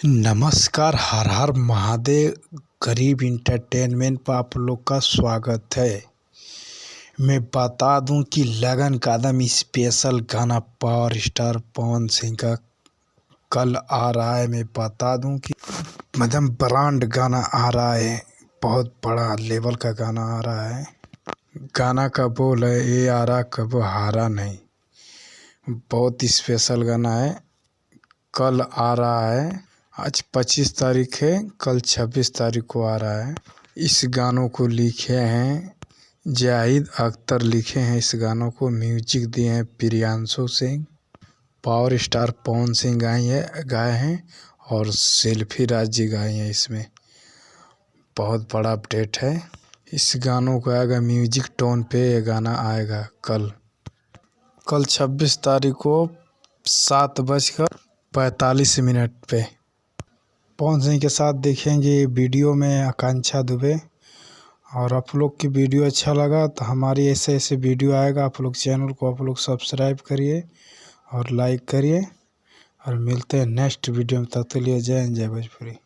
नमस्कार, हर हर महादेव। गरीब इंटरटेनमेंट पर आप लोग का स्वागत है। मैं बता दूं कि लगन का दम स्पेशल गाना पावर स्टार पवन सिंह का कल आ रहा है। मैं बता दूं कि मतलब ब्रांड गाना आ रहा है, बहुत बड़ा लेवल का गाना आ रहा है। गाना का बोल है, ये आ रहा कब हारा नहीं। बहुत स्पेशल गाना है, कल आ रहा है। आज 25 तारीख है, कल 26 तारीख को आ रहा है। इस गानों को लिखे हैं जाहिद अख्तर, लिखे हैं इस गानों को। म्यूजिक दिए हैं प्रियांशु सिंह। पावर स्टार पवन सिंह गाए हैं और सेल्फी राज जी गाए हैं। इसमें बहुत बड़ा अपडेट है। इस गानों को आएगा म्यूजिक टोन पे, ये गाना आएगा कल 26 तारीख को 7:45 पे। पवन सिंह के साथ देखेंगे वीडियो में आकांक्षा दुबे। और आप लोग की वीडियो अच्छा लगा तो हमारी ऐसे वीडियो आएगा, आप लोग चैनल को आप लोग सब्सक्राइब करिए और लाइक करिए। और मिलते हैं नेक्स्ट वीडियो में, तब तक के लिए जय हिंद, जय भोजपुरी।